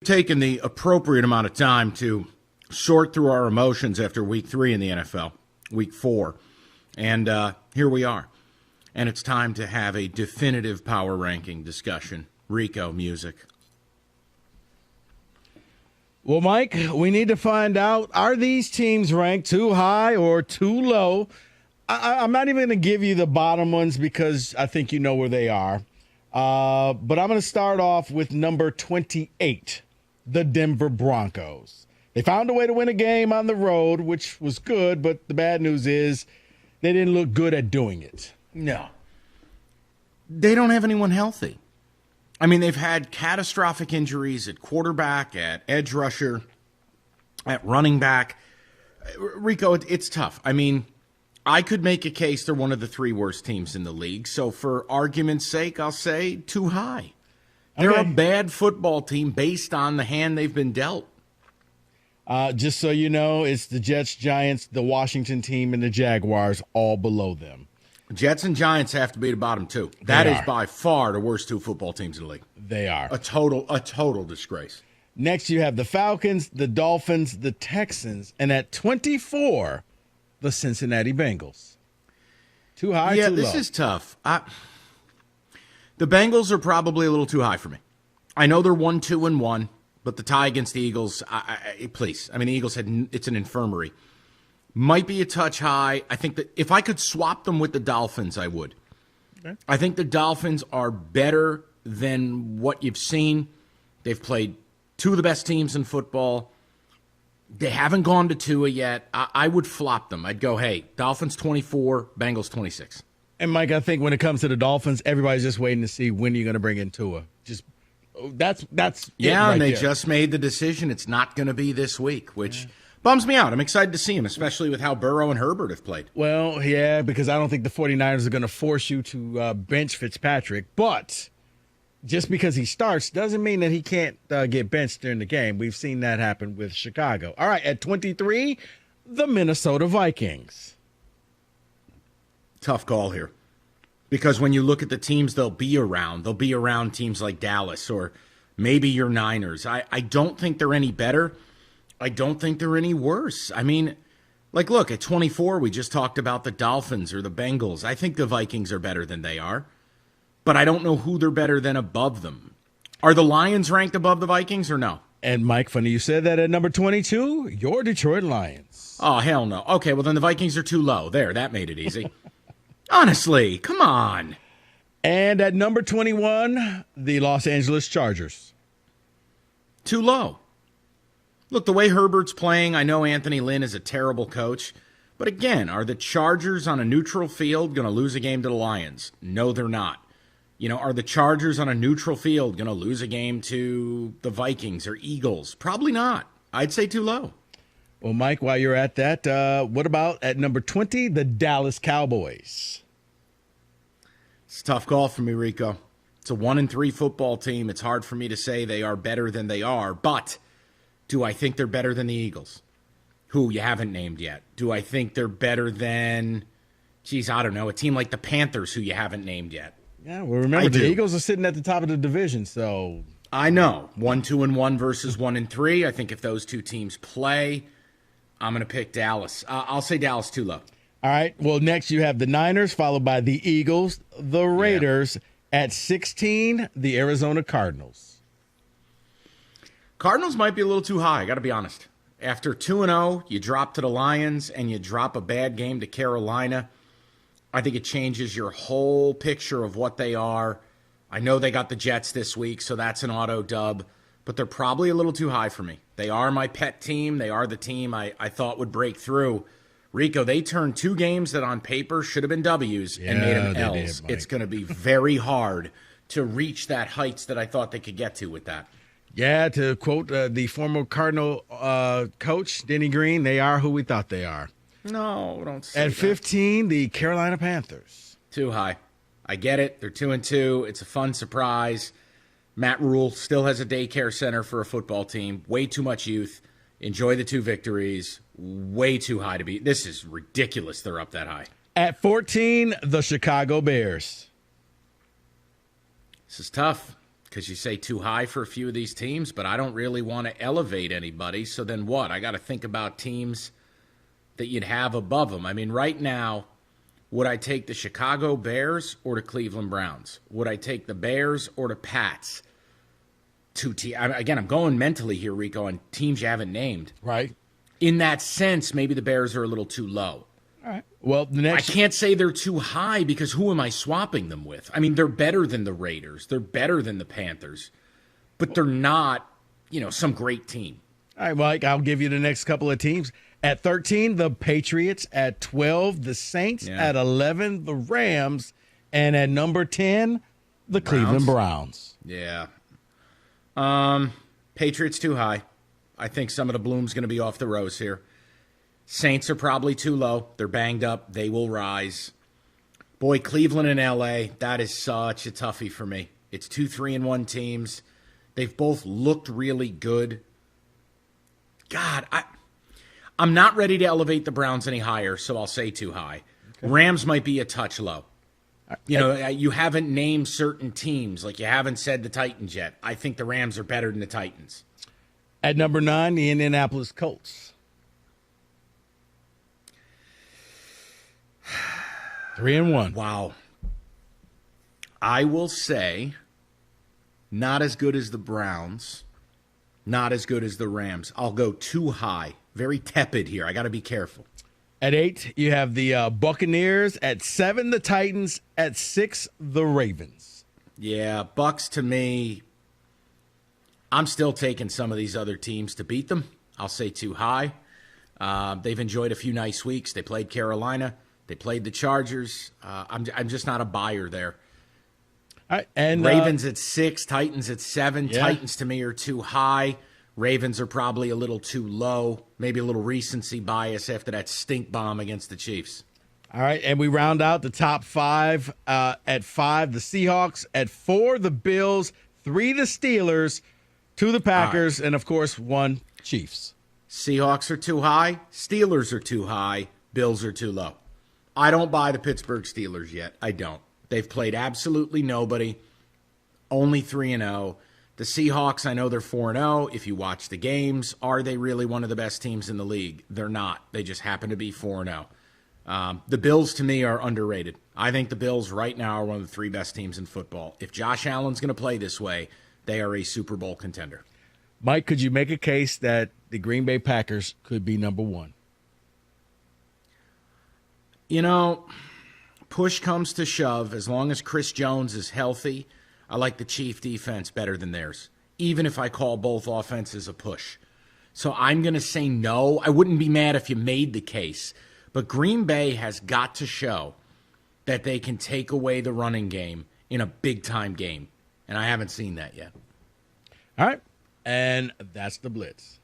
taken the appropriate amount of time to sort through our emotions after week 3 in the NFL, week 4. And here we are. And it's time to have a definitive power ranking discussion. Rico, music. Well, Mike, we need to find out, are these teams ranked too high or too low? I'm not even going to give you the bottom ones because I think you know where they are. But I'm going to start off with number 28, the Denver Broncos. They found a way to win a game on the road, which was good, but the bad news is they didn't look good at doing it. No. They don't have anyone healthy. I mean, they've had catastrophic injuries at quarterback, at edge rusher, at running back. Rico, it's tough. I mean, I could make a case they're one of the 3 worst teams in the league. So for argument's sake, I'll say too high. They're a bad football team based on the hand they've been dealt. Just so you know, it's the Jets, Giants, the Washington team, and the Jaguars all below them. Jets and Giants have to be the bottom 2. That is by far the worst 2 football teams in the league. They are. A total disgrace. Next, you have the Falcons, the Dolphins, the Texans, and at 24, the Cincinnati Bengals. Too high, too low? Yeah, this is tough. The Bengals are probably a little too high for me. I know they're 1-2-1, but the tie against the Eagles, please. I mean, the Eagles it's an infirmary. Might be a touch high. I think that if I could swap them with the Dolphins, I would. Okay. I think the Dolphins are better than what you've seen. They've played 2 of the best teams in football. They haven't gone to Tua yet. I would flop them. I'd go, hey, Dolphins 24, Bengals 26. And, Mike, I think when it comes to the Dolphins, everybody's just waiting to see when you're going to bring in Tua. That's yeah, right and they there. just made the decision it's not going to be this week, which bums me out. I'm excited to see him, especially with how Burrow and Herbert have played. Well, yeah, because I don't think the 49ers are going to force you to bench Fitzpatrick. But just because he starts doesn't mean that he can't get benched during the game. We've seen that happen with Chicago. All right, at 23, the Minnesota Vikings. Tough call here. Because when you look at the teams they'll be around teams like Dallas or maybe your Niners. I don't think they're any better. I don't think they're any worse. I mean, like, look, at 24, we just talked about the Dolphins or the Bengals. I think the Vikings are better than they are. But I don't know who they're better than above them. Are the Lions ranked above the Vikings or no? And, Mike, funny you said that at number 22, your Detroit Lions. Oh, hell no. Okay, well, then the Vikings are too low. There, that made it easy. Honestly, come on. And at number 21, the Los Angeles Chargers. Too low. Look, the way Herbert's playing, I know Anthony Lynn is a terrible coach. But again, are the Chargers on a neutral field going to lose a game to the Lions? No, they're not. You know, are the Chargers on a neutral field going to lose a game to the Vikings or Eagles? Probably not. I'd say too low. Well, Mike, while you're at that, what about at number 20, the Dallas Cowboys? It's a tough call for me, Rico. It's a 1-3 football team. It's hard for me to say they are better than they are, but do I think they're better than the Eagles, who you haven't named yet? Do I think they're better than, I don't know, a team like the Panthers, who you haven't named yet? Yeah, well, remember, the Eagles are sitting at the top of the division, so. I know. 1-2-1 versus 1-3. I think if those 2 teams play, I'm going to pick Dallas. I'll say Dallas too low. All right. Well, next you have the Niners, followed by the Eagles, the Raiders. Yeah. At 16, the Arizona Cardinals. Cardinals might be a little too high, I got to be honest. After 2-0, you drop to the Lions and you drop a bad game to Carolina. I think it changes your whole picture of what they are. I know they got the Jets this week, so that's an auto dub, but they're probably a little too high for me. They are my pet team. They are the team I thought would break through. Rico, they turned 2 games that on paper should have been W's and made them L's. It's going to be very hard to reach that heights that I thought they could get to with that. Yeah, to quote the former Cardinal coach, Denny Green, they are who we thought they are. No, don't say At 15, the Carolina Panthers. Too high. I get it. They're 2-2. It's a fun surprise. Matt Rule still has a daycare center for a football team. Way too much youth. Enjoy the 2 victories. Way too high to be. This is ridiculous they're up that high. At 14, the Chicago Bears. This is tough. because you say too high for a few of these teams, but I don't really want to elevate anybody. So then what? I got to think about teams that you'd have above them. I mean, right now, would I take the Chicago Bears or the Cleveland Browns? Would I take the Bears or the Pats? Again, I'm going mentally here, Rico, on teams you haven't named. Right. In that sense, maybe the Bears are a little too low. All right. Well, I can't say they're too high because who am I swapping them with? I mean, they're better than the Raiders. They're better than the Panthers. But they're not, some great team. All right, Mike, I'll give you the next couple of teams. At 13, the Patriots. At 12, the Saints. Yeah. At 11, the Rams. And at number 10, the Cleveland Browns. Yeah. Patriots too high. I think some of the bloom's going to be off the rose here. Saints are probably too low. They're banged up. They will rise. Boy, Cleveland and L.A., that is such a toughie for me. It's 2 3-1 teams. They've both looked really good. God, I'm not ready to elevate the Browns any higher, so I'll say too high. Okay. Rams might be a touch low. You haven't named certain teams. Like you haven't said the Titans yet. I think the Rams are better than the Titans. At number 9, the Indianapolis Colts. 3-1. Wow. I will say not as good as the Browns, not as good as the Rams. I'll go too high. Very tepid here. I got to be careful. At 8, you have the Buccaneers. At 7, the Titans. At 6, the Ravens. Yeah, Bucks to me, I'm still taking some of these other teams to beat them. I'll say too high. They've enjoyed a few nice weeks. They played Carolina. They played the Chargers. I'm just not a buyer there. All right, and Ravens at 6, Titans at 7. Yeah. Titans to me are too high. Ravens are probably a little too low. Maybe a little recency bias after that stink bomb against the Chiefs. All right, and we round out the top 5. At 5, the Seahawks. At 4, the Bills. 3, the Steelers. 2, the Packers. And, of course, 1, Chiefs. Seahawks are too high. Steelers are too high. Bills are too low. I don't buy the Pittsburgh Steelers yet. I don't. They've played absolutely nobody. Only 3-0. The Seahawks, I know they're 4-0. If you watch the games, are they really one of the best teams in the league? They're not. They just happen to be 4-0. The Bills, to me, are underrated. I think the Bills right now are one of the 3 best teams in football. If Josh Allen's going to play this way, they are a Super Bowl contender. Mike, could you make a case that the Green Bay Packers could be number 1? Push comes to shove. As long as Chris Jones is healthy, I like the Chief defense better than theirs, even if I call both offenses a push. So I'm going to say no. I wouldn't be mad if you made the case. But Green Bay has got to show that they can take away the running game in a big-time game. And I haven't seen that yet. All right. And that's the Blitz.